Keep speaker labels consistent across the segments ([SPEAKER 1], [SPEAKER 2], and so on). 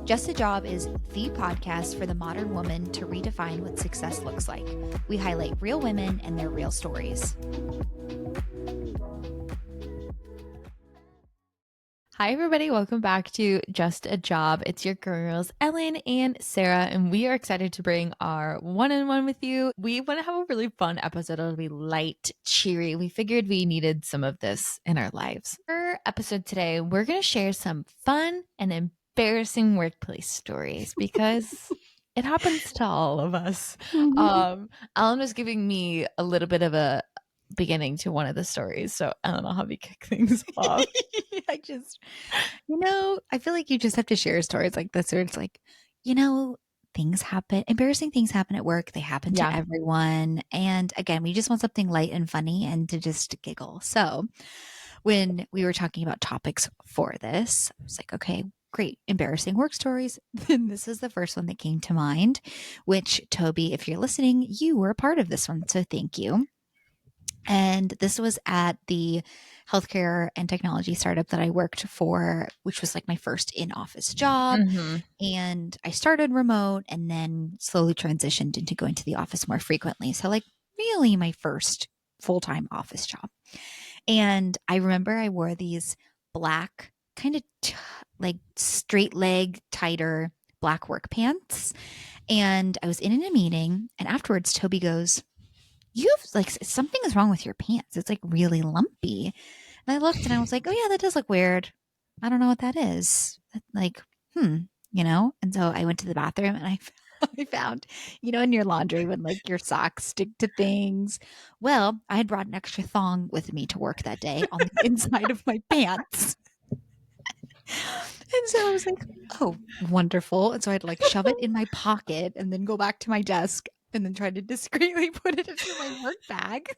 [SPEAKER 1] Just a Job is the podcast for the modern woman to redefine what success looks like. We highlight real women and their real stories.
[SPEAKER 2] Hi, everybody. Welcome back to Just a Job. It's your girls, Ellen and Sarah, and we are excited to bring our one-on-one with you. We want to have a really fun episode. It'll be light, cheery. We figured we needed some of this in our lives. For our episode today, we're going to share some fun and embarrassing workplace stories because it happens to all of us. Ellen was giving me a little bit of a beginning to one of the stories, so I don't know how we kick things off.
[SPEAKER 1] I feel like you just have to share stories like this where it's like, things happen, embarrassing things happen at work. They happen to everyone. And again, we just want something light and funny and to just giggle. So when we were talking about topics for this, I was like, okay, great, embarrassing work stories. Then this is the first one that came to mind, which Toby, if you're listening, you were a part of this one. So thank you. And this was at the healthcare and technology startup that I worked for, which was like my first in-office job.
[SPEAKER 2] Mm-hmm.
[SPEAKER 1] And I started remote and then slowly transitioned into going to the office more frequently. So like really my first full-time office job. And I remember I wore these black kind of like straight leg, tighter black work pants. And I was in a meeting and afterwards Toby goes, "You have like something is wrong with your pants. It's like really lumpy." And I looked and I was like, "Oh yeah, that does look weird. I don't know what that is." Like, And so I went to the bathroom and I found, in your laundry when like your socks stick to things. Well, I had brought an extra thong with me to work that day on the inside of my pants. And so I was like, "Oh, wonderful." And so I'd like shove it in my pocket and then go back to my desk and then try to discreetly put it into my work bag.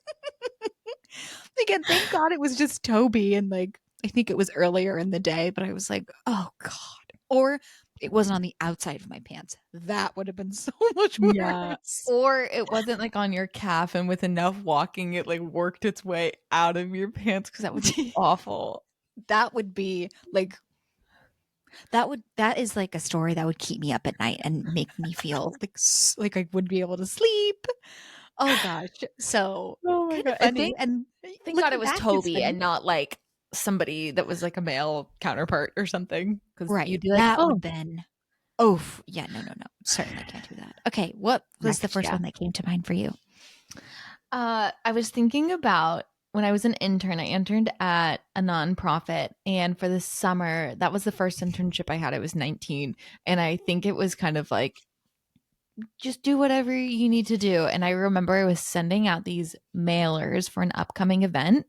[SPEAKER 1] Again, thank God it was just Toby. And like, I think it was earlier in the day, but I was like, oh God. Or it wasn't on the outside of my pants. That would have been so much worse.
[SPEAKER 2] Yeah. Or it wasn't like on your calf and with enough walking, it like worked its way out of your pants because that would be awful.
[SPEAKER 1] That would be like, that is like a story that would keep me up at night and make me feel like I would be able to sleep. Oh gosh. So
[SPEAKER 2] Oh my God.
[SPEAKER 1] funny. And
[SPEAKER 2] Thank God it was
[SPEAKER 1] back,
[SPEAKER 2] Toby and not like somebody that was like a male counterpart or something. Because
[SPEAKER 1] right.
[SPEAKER 2] you'd be like,
[SPEAKER 1] That
[SPEAKER 2] oh,
[SPEAKER 1] would been no. Certainly can't do that. Okay. What was the first one that came to mind for you?
[SPEAKER 2] I was thinking about when I was an intern. I interned at a nonprofit, and for the summer, that was the first internship I had. I was 19, and I think it was kind of like, just do whatever you need to do. And I remember I was sending out these mailers for an upcoming event,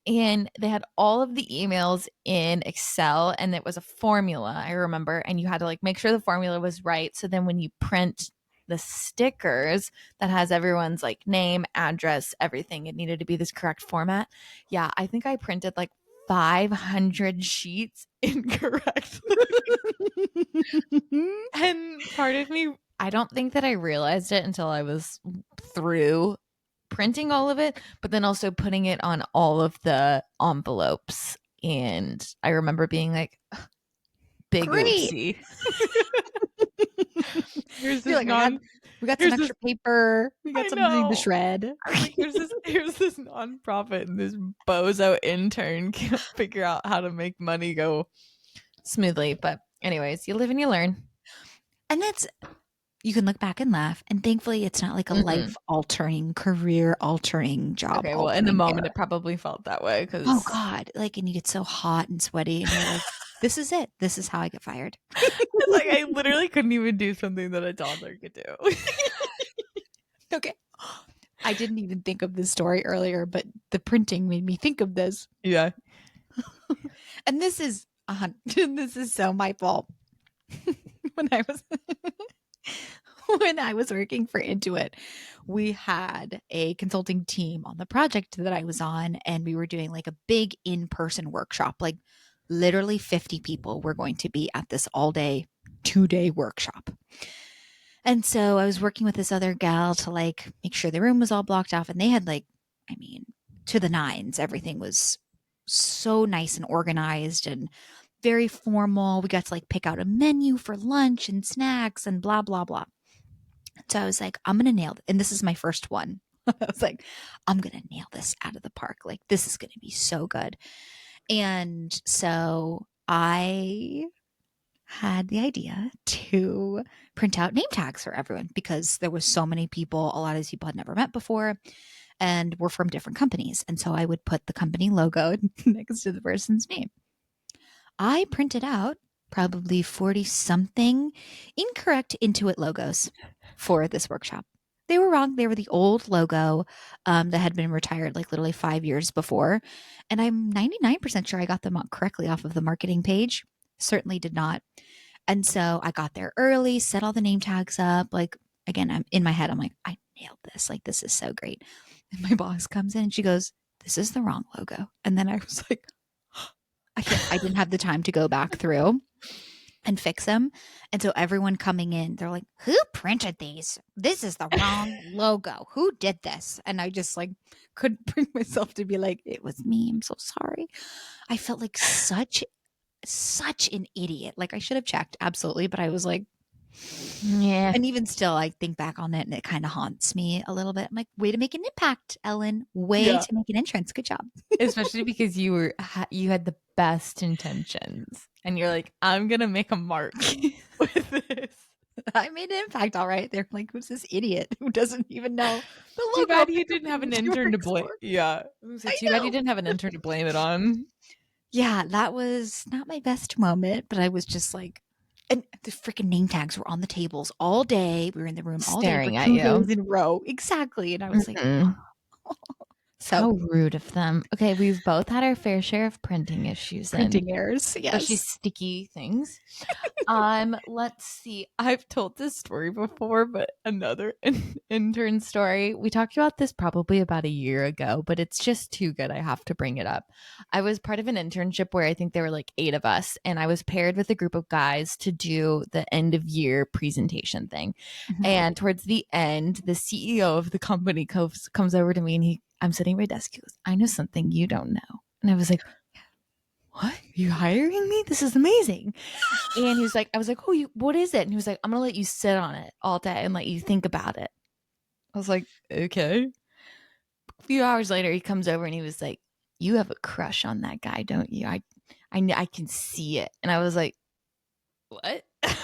[SPEAKER 2] and they had all of the emails in Excel, and it was a formula, I remember, and you had to like make sure the formula was right. So then when you print the stickers that has everyone's like name, address, everything, it needed to be this correct format. Yeah, I think I printed like 500 sheets incorrectly. And part of me, I don't think that I realized it until I was through printing all of it, but then also putting it on all of the envelopes. And I remember being like, big oopsie.
[SPEAKER 1] Here's this we got some extra paper. We got something to shred.
[SPEAKER 2] Like, here's this nonprofit, and this bozo intern can't figure out how to make money go smoothly. But anyways, you live and you learn.
[SPEAKER 1] And you can look back and laugh. And thankfully, it's not like a life-altering, career-altering job.
[SPEAKER 2] Okay, well, in the moment, it probably felt that way. Because
[SPEAKER 1] oh God, like, and you get so hot and sweaty, and you're like, this is it. This is how I get fired.
[SPEAKER 2] Like, I literally couldn't even do something that a toddler could do.
[SPEAKER 1] Okay. I didn't even think of this story earlier, but the printing made me think of this.
[SPEAKER 2] Yeah.
[SPEAKER 1] And this is so my fault. When I was working for Intuit, we had a consulting team on the project that I was on, and we were doing like a big in-person workshop. Like literally 50 people were going to be at this all-day, 2-day workshop. And so I was working with this other gal to like make sure the room was all blocked off, and they had like, to the nines. Everything was so nice and organized, and very formal. We got to like pick out a menu for lunch and snacks and blah, blah, blah. So I was like, I'm going to nail it. And this is my first one. I was like, I'm going to nail this out of the park. Like, this is going to be so good. And so I had the idea to print out name tags for everyone because there was so many people, a lot of these people had never met before and were from different companies. And so I would put the company logo next to the person's name. I printed out probably 40 something incorrect Intuit logos for this workshop. They were wrong. They were the old logo that had been retired like literally 5 years before. And I'm 99% sure I got them correctly off of the marketing page. Certainly did not. And so I got there early, set all the name tags up. Like, again, I'm in my head, I'm like, I nailed this. Like, this is so great. And my boss comes in and she goes, this is the wrong logo. And then I was like, I didn't have the time to go back through and fix them. And so everyone coming in, they're like, who printed these? This is the wrong logo. Who did this? And I just like couldn't bring myself to be like, it was me. I'm so sorry. I felt like such an idiot. Like I should have checked, absolutely. But I was like,
[SPEAKER 2] Yeah.
[SPEAKER 1] and even still, I think back on it and it kind of haunts me a little bit. I'm like, way to make an impact, Ellen. Way
[SPEAKER 2] Yeah.
[SPEAKER 1] to make an entrance. Good job.
[SPEAKER 2] Especially because you had the best intentions and you're like, I'm going to make a mark with this.
[SPEAKER 1] I made an impact, all right. They're like, who's this idiot who doesn't even know the
[SPEAKER 2] Too
[SPEAKER 1] logo of
[SPEAKER 2] bad
[SPEAKER 1] the
[SPEAKER 2] you didn't have
[SPEAKER 1] company
[SPEAKER 2] an
[SPEAKER 1] she
[SPEAKER 2] intern to
[SPEAKER 1] works
[SPEAKER 2] blame.
[SPEAKER 1] for?
[SPEAKER 2] Yeah.
[SPEAKER 1] I
[SPEAKER 2] Too bad you
[SPEAKER 1] know.
[SPEAKER 2] didn't have an intern to blame it on.
[SPEAKER 1] Yeah, that was not my best moment, but I was just like, and the freaking name tags were on the tables all day. We were in the room all day for
[SPEAKER 2] Staring at
[SPEAKER 1] 2 days
[SPEAKER 2] you.
[SPEAKER 1] in a row. Exactly. And I was like,
[SPEAKER 2] Mhm.
[SPEAKER 1] so
[SPEAKER 2] How rude of them. Okay, we've both had our fair share of printing issues and
[SPEAKER 1] printing errors.
[SPEAKER 2] especially
[SPEAKER 1] Yes.
[SPEAKER 2] sticky things. Let's see. I've told this story before, but another intern story. We talked about this probably about a year ago, but it's just too good. I have to bring it up. I was part of an internship where I think there were like 8 of us, and I was paired with a group of guys to do the end of year presentation thing.
[SPEAKER 1] Mhm.
[SPEAKER 2] And towards the end, the CEO of the company comes over to me and I'm sitting at my desk. He goes, I know something you don't know. And I was like, what? Are you hiring me? This is amazing. And he was like, I was like, oh, what is it? And he was like, I'm going to let you sit on it all day and let you think about it. I was like, okay. A few hours later, he comes over and he was like, you have a crush on that guy, don't you? I can see it. And I was like, what?
[SPEAKER 1] And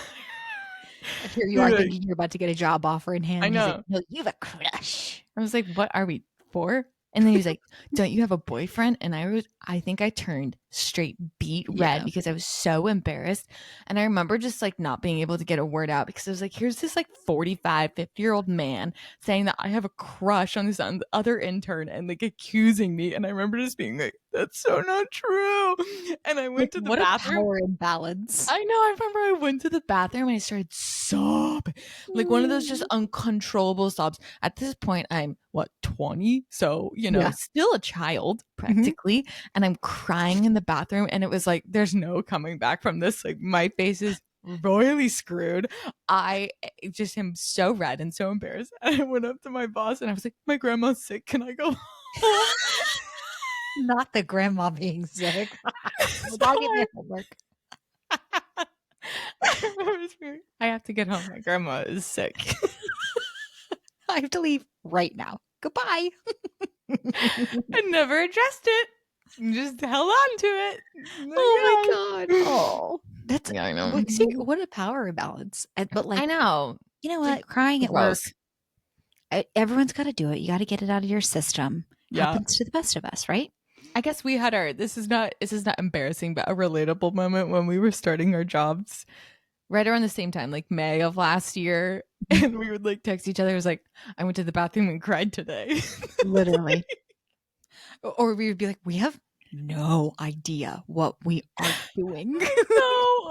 [SPEAKER 1] here you are
[SPEAKER 2] Like,
[SPEAKER 1] thinking you're about to get a job offer in hand.
[SPEAKER 2] I
[SPEAKER 1] And he's like,
[SPEAKER 2] know.
[SPEAKER 1] no, you have a crush.
[SPEAKER 2] I was like, what are we for? And then he was like, don't you have a boyfriend? And I think I turned straight beet red
[SPEAKER 1] Yeah.
[SPEAKER 2] because I was so embarrassed. And I remember just like not being able to get a word out because I was like, here's this like 45, 50-year-old man saying that I have a crush on this other intern and like accusing me. And I remember just being like, that's so not true. And I
[SPEAKER 1] Like,
[SPEAKER 2] went to the
[SPEAKER 1] what a
[SPEAKER 2] bathroom.
[SPEAKER 1] power imbalance.
[SPEAKER 2] I know. I remember I went to the bathroom and I started sobbing, like one of those just uncontrollable sobs. At this point, I'm what, 20? So,
[SPEAKER 1] Yeah.
[SPEAKER 2] still a child
[SPEAKER 1] Mhm.
[SPEAKER 2] practically. And I'm crying in the bathroom. And it was like, there's no coming back from this. Like, my face is royally screwed. I just am so red and so embarrassed. And I went up to my boss and I was like, my grandma's sick. Can I go home?
[SPEAKER 1] Not the grandma being sick.
[SPEAKER 2] So
[SPEAKER 1] I'll give you homework.
[SPEAKER 2] I have to get home. My grandma is sick.
[SPEAKER 1] I have to leave right now. Goodbye.
[SPEAKER 2] I never addressed it. Just held on to it.
[SPEAKER 1] Oh my god. Oh, that's
[SPEAKER 2] Yeah, I know.
[SPEAKER 1] like, see, what a power imbalance. But like,
[SPEAKER 2] I know.
[SPEAKER 1] you know
[SPEAKER 2] It's like
[SPEAKER 1] what? Crying at work,
[SPEAKER 2] gross.
[SPEAKER 1] everyone's got to do it. You got to get it out of your system.
[SPEAKER 2] Yeah.
[SPEAKER 1] Happens to the best of us, right?
[SPEAKER 2] I guess we had this is not embarrassing, but a relatable moment when we were starting our jobs right around the same time, like May of last year. And we would like text each other. It was like, I went to the bathroom and cried today.
[SPEAKER 1] Literally. Or we would be like, we have no idea what we are doing.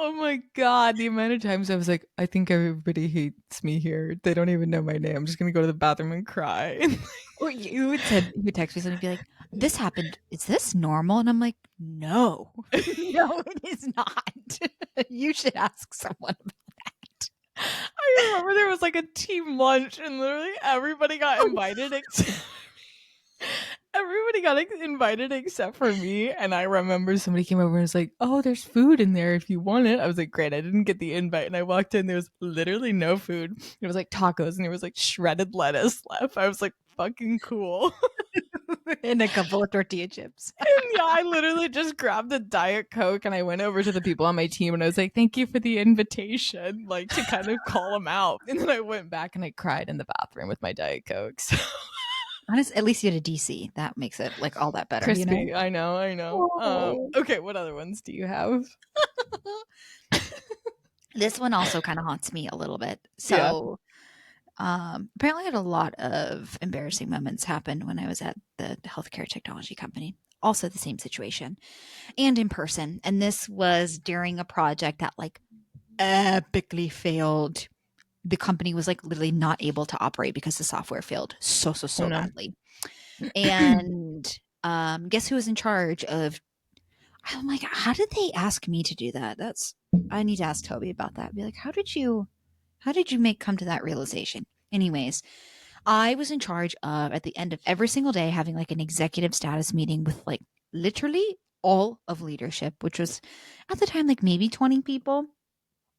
[SPEAKER 2] Oh my god, the amount of times I was like, I think everybody hates me here. They don't even know my name. I'm just gonna go to the bathroom and cry.
[SPEAKER 1] Or you would text me something and be like, this happened. Is this normal? And I'm like, no, no, it is not. You should ask someone about that.
[SPEAKER 2] I remember there was like a team lunch and literally everybody got invited except Everybody got invited except for me. And I remember somebody came over and was like, "Oh, there's food in there if you want it." I was like, "Great." I didn't get the invite. And I walked in, there was literally no food. It was like tacos and there was like shredded lettuce left. I was like, fucking cool.
[SPEAKER 1] And a couple of tortilla chips.
[SPEAKER 2] And yeah, I literally just grabbed a Diet Coke and I went over to the people on my team and I was like, "Thank you for the invitation," like to kind of call them out. And then I went back and I cried in the bathroom with my Diet Coke. So
[SPEAKER 1] Honestly, at least you had a DC. That makes it like all that better, you know?
[SPEAKER 2] crispy. I know, I know.
[SPEAKER 1] Oh.
[SPEAKER 2] Okay, what other ones do you have?
[SPEAKER 1] This one also kind of haunts me a little bit.
[SPEAKER 2] Yeah.
[SPEAKER 1] So, apparently, I had a lot of embarrassing moments happen when I was at the healthcare technology company. Also, the same situation and in person. And this was during a project that like epically failed. The company was like literally not able to operate because the software failed
[SPEAKER 2] Oh
[SPEAKER 1] so
[SPEAKER 2] no.
[SPEAKER 1] badly. And guess who was in charge of? I'm like, how did they ask me to do that? That's I need to ask Toby about that. Be like, how did you make come to that realization? Anyways, I was in charge of at the end of every single day having like an executive status meeting with like literally all of leadership, which was at the time like maybe 20 people,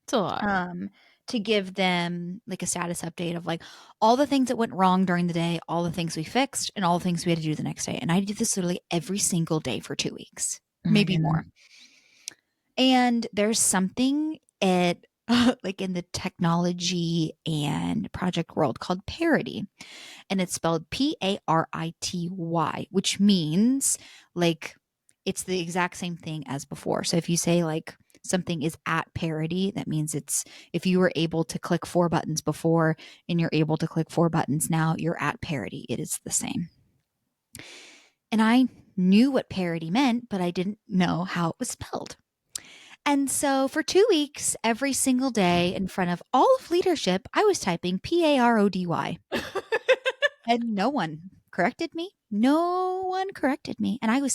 [SPEAKER 2] It's a lot.
[SPEAKER 1] um, to give them like a status update of like all the things that went wrong during the day, all the things we fixed, and all the things we had to do the next day. And I did this literally every single day for 2 weeks,
[SPEAKER 2] Oh my
[SPEAKER 1] maybe
[SPEAKER 2] goodness.
[SPEAKER 1] more. And there's something at like in the technology and project world called parity. And it's spelled Parity, which means like it's the exact same thing as before. So if you say like something is at parity, that means it's if you were able to click 4 buttons before and you're able to click 4 buttons now, you're at parity. It is the same. And I knew what parity meant, but I didn't know how it was spelled. And so for 2 weeks, every single day in front of all of leadership, I was typing Parody. And no one corrected me. No one corrected me. And I was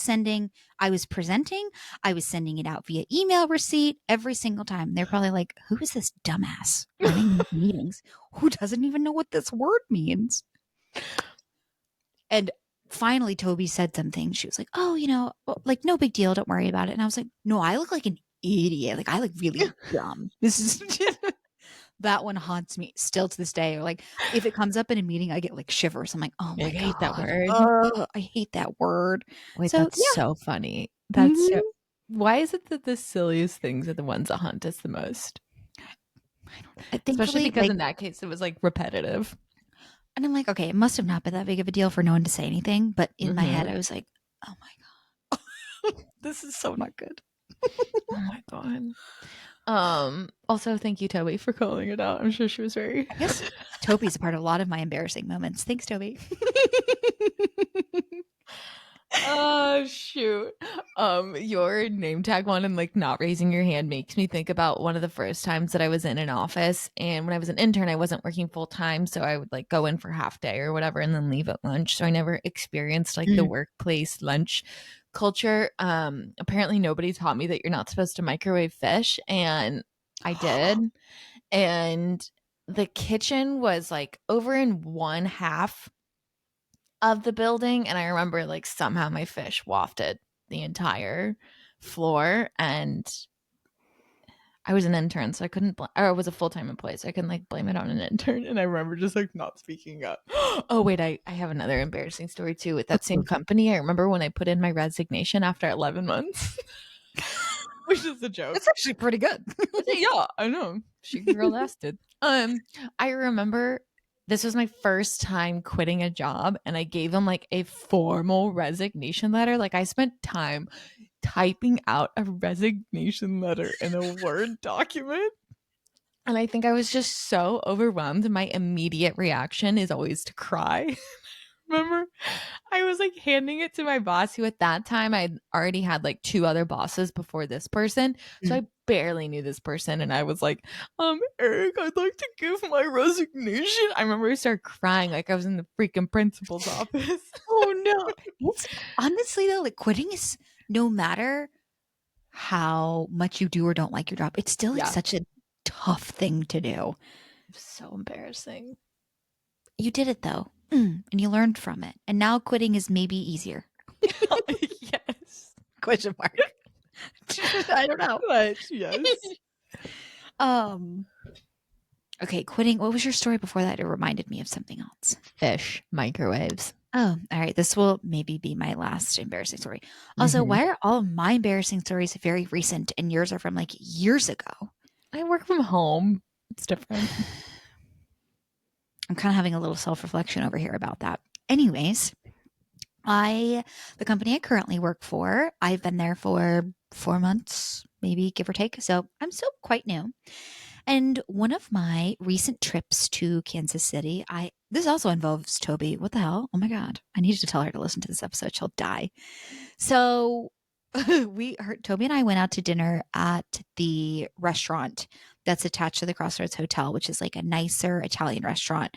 [SPEAKER 1] presenting, I was sending it out via email receipt every single time. They're probably like, who is this dumbass running these meetings who doesn't even know what this word means? And finally, Toby said something. She was like, oh, like, no big deal. Don't worry about it. And I was like, no, I look like an idiot. Like, I look really dumb. This is that one haunts me still to this day. Or like if it comes up in a meeting, I get like shivers. I'm like, oh
[SPEAKER 2] I
[SPEAKER 1] my
[SPEAKER 2] hate that
[SPEAKER 1] God.
[SPEAKER 2] word.
[SPEAKER 1] I hate that word.
[SPEAKER 2] Wait,
[SPEAKER 1] So
[SPEAKER 2] that's
[SPEAKER 1] yeah.
[SPEAKER 2] so funny. That's so.
[SPEAKER 1] Mhm.
[SPEAKER 2] Why is it that the silliest things are the ones that haunt us the most? Especially
[SPEAKER 1] Thankfully,
[SPEAKER 2] because
[SPEAKER 1] like,
[SPEAKER 2] in that case, it was like repetitive.
[SPEAKER 1] and I'm like, okay, it must have not been that big of a deal for no one to say anything. But in my head,
[SPEAKER 2] Hmm.
[SPEAKER 1] I was like, oh my God, this is so not good.
[SPEAKER 2] Oh my god. Also, thank you, Toby, for calling it out. I'm sure she was very.
[SPEAKER 1] I guess Toby's a part of a lot of my embarrassing moments. Thanks, Toby.
[SPEAKER 2] Oh shoot. Your name tag one and like not raising your hand makes me think about one of the first times that I was in an office. And when I was an intern, I wasn't working full time. So I would like go in for half day or whatever and then leave at lunch. So I never experienced like the
[SPEAKER 1] Mm.
[SPEAKER 2] workplace lunch culture. Apparently nobody taught me that you're not supposed to microwave fish, and I did. And the kitchen was like over in one half of the building, and I remember like somehow my fish wafted the entire floor, and I was an intern, so I couldn't or I was a full-time employee, so I couldn't like blame it on an intern. And I remember just like not speaking up. Oh wait, I have another embarrassing story too with that same company. I remember when I put in my resignation after 11 months, which is a joke.
[SPEAKER 1] That's actually pretty good.
[SPEAKER 2] Yeah, I know. She girl lasted. I remember this was my first time quitting a job, and I gave them like a formal resignation letter. Like I spent time typing out a resignation letter in a Word document. And I think I was just so overwhelmed. My immediate reaction is always to cry. Remember? I was like handing it to my boss, who at that time I'd already had like two other bosses before this person. So
[SPEAKER 1] Mm.
[SPEAKER 2] I barely knew this person. And I was like, Eric, I'd like to give my resignation. I remember I started crying like I was in the freaking principal's office.
[SPEAKER 1] Oh no. It's honestly though, like quitting is no matter how much you do or don't like your job, it's still like
[SPEAKER 2] Yeah.
[SPEAKER 1] such a tough thing to do.
[SPEAKER 2] So embarrassing.
[SPEAKER 1] You did it though. And you learned from it. And now quitting is maybe easier.
[SPEAKER 2] Yes.
[SPEAKER 1] Question mark. I don't know.
[SPEAKER 2] But yes.
[SPEAKER 1] Um okay, quitting. What was your story before that? It reminded me of something else.
[SPEAKER 2] Fish microwaves.
[SPEAKER 1] Oh, all right. This will maybe be my last embarrassing story. Also,
[SPEAKER 2] Mhm.
[SPEAKER 1] why are all of my embarrassing stories very recent and yours are from like years ago?
[SPEAKER 2] I work from home. It's different.
[SPEAKER 1] I'm kind of having a little self reflection over here about that. Anyways, the company I currently work for, I've been there for 4 months, maybe give or take. So I'm still quite new. And one of my recent trips to Kansas City, this also involves Toby. What the hell? Oh my God. I needed to tell her to listen to this episode. She'll die. So Toby and I went out to dinner at the restaurant that's attached to the Crossroads Hotel, which is like a nicer Italian restaurant,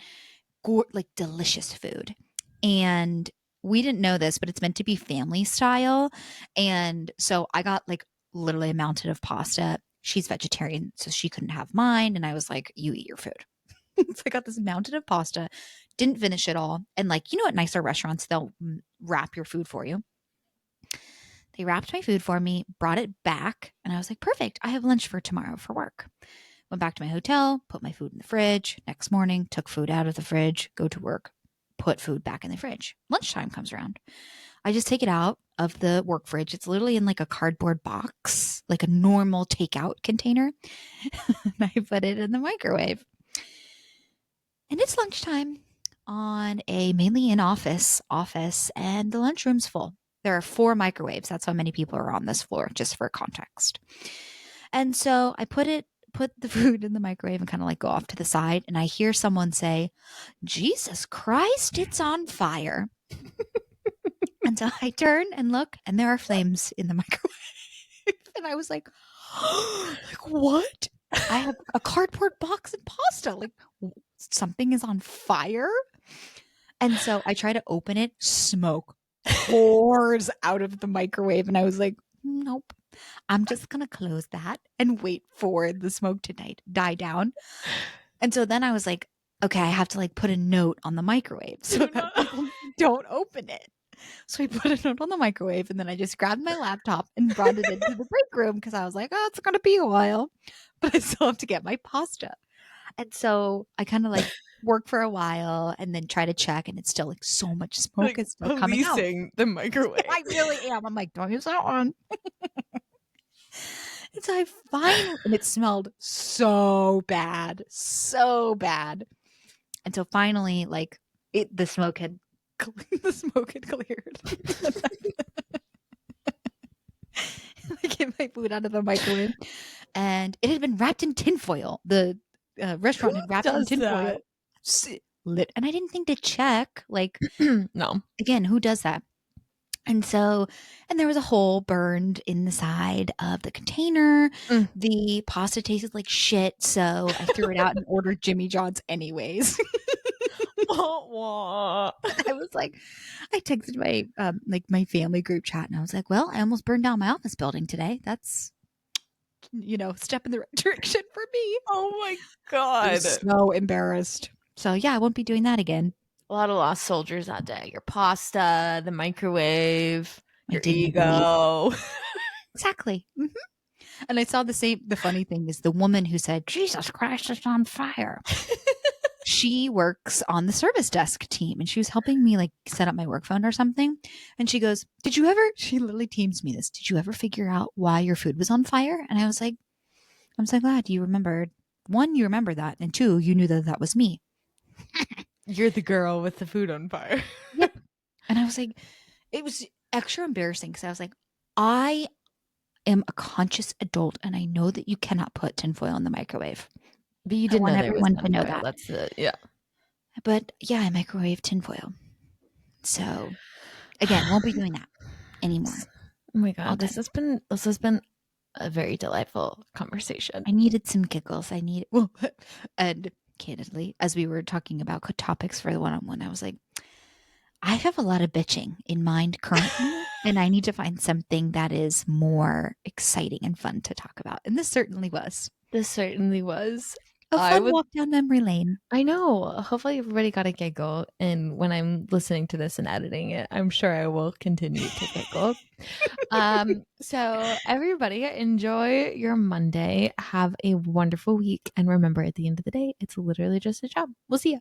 [SPEAKER 1] like delicious food. And we didn't know this, but it's meant to be family style. And so I got like literally a mountain of pasta. She's vegetarian, so she couldn't have mine. And I was like, you eat your food. So I got this mountain of pasta, didn't finish it all. And like, at nicer restaurants, they'll wrap your food for you. They wrapped my food for me, brought it back, and I was like, perfect. I have lunch for tomorrow for work. Went back to my hotel, put my food in the fridge. Next morning, took food out of the fridge, go to work, put food back in the fridge. Lunchtime comes around. I just take it out of the work fridge. It's literally in like a cardboard box, like a normal takeout container. And I put it in the microwave. And it's lunchtime on a mainly in office, and the lunchroom's full. There are 4 microwaves. That's how many people are on this floor, just for context. And so I put the food in the microwave and kind of like go off to the side. And I hear someone say, Jesus Christ, it's on fire. And so I turn and look, and there are flames in the microwave. And I was like, like what? I have a cardboard box and pasta. Like something is on fire. And so I try to open it, smoke pours out of the microwave. And I was like, nope, I'm just going to close that and wait for the smoke to die down. And so then I was like, okay, I have to like put a note on the microwave so that people don't open it. So I put a note on the microwave, and then I just grabbed my laptop and brought it into the break room because I was like, oh, it's going to be a while, but I still have to get my pasta. And so I kind of like work for a while and then try to check, and it's still like so much smoke
[SPEAKER 2] Like
[SPEAKER 1] is still coming out.
[SPEAKER 2] policing the microwave.
[SPEAKER 1] I really am. I'm like, don't use that one. And so I finally, and it smelled so bad, so bad. And so finally, like the smoke had cleared. I get my food out of the microwave, and it had been wrapped in tinfoil. The restaurant had wrapped it in
[SPEAKER 2] Does
[SPEAKER 1] tinfoil,
[SPEAKER 2] that?
[SPEAKER 1] lit, and I didn't think to check. Like,
[SPEAKER 2] No.
[SPEAKER 1] again, who does that? And so, and there was a hole burned in the side of the container.
[SPEAKER 2] Mm.
[SPEAKER 1] The pasta tasted like shit, so I threw it out and ordered Jimmy John's anyways. I was like, I texted my like my family group chat, and I was like, well, I almost burned down my office building today. That's step in the right direction for me.
[SPEAKER 2] Oh my
[SPEAKER 1] I
[SPEAKER 2] god.
[SPEAKER 1] was so embarrassed. So yeah, I won't be doing that again.
[SPEAKER 2] A lot of lost soldiers that day. Your pasta, the microwave,
[SPEAKER 1] My
[SPEAKER 2] your
[SPEAKER 1] dignity.
[SPEAKER 2] ego.
[SPEAKER 1] Exactly. And I saw the funny thing is the woman who said, Jesus Christ, it's on fire. She works on the service desk team, and she was helping me like set up my work phone or something. And she goes, she literally teams me this. Did you ever figure out why your food was on fire? And I was like, I'm so glad you remembered. One, you remember that. And two, you knew that that was me.
[SPEAKER 2] You're the girl with the food on fire.
[SPEAKER 1] Yep. And I was like, it was extra embarrassing because I was like, I am a conscious adult, and I know that you cannot put tinfoil in the microwave.
[SPEAKER 2] But you
[SPEAKER 1] I
[SPEAKER 2] didn't
[SPEAKER 1] want
[SPEAKER 2] know there was
[SPEAKER 1] everyone to know
[SPEAKER 2] tinfoil.
[SPEAKER 1] that.
[SPEAKER 2] That's the yeah.
[SPEAKER 1] But yeah, I microwave tinfoil. So again, won't be doing that anymore.
[SPEAKER 2] Oh my god,
[SPEAKER 1] All
[SPEAKER 2] this
[SPEAKER 1] done.
[SPEAKER 2] has been a very delightful conversation.
[SPEAKER 1] I needed some giggles. And candidly, as we were talking about topics for the one-on-one, I was like, I have a lot of bitching in mind currently, and I need to find something that is more exciting and fun to talk about. And this certainly was.
[SPEAKER 2] This certainly was.
[SPEAKER 1] A
[SPEAKER 2] I
[SPEAKER 1] fun
[SPEAKER 2] would
[SPEAKER 1] walk down memory lane.
[SPEAKER 2] I know. Hopefully everybody got a giggle. And when I'm listening to this and editing it, I'm sure I will continue to giggle. So everybody enjoy your Monday. Have a wonderful week. And remember, at the end of the day, it's literally just a job. We'll see you.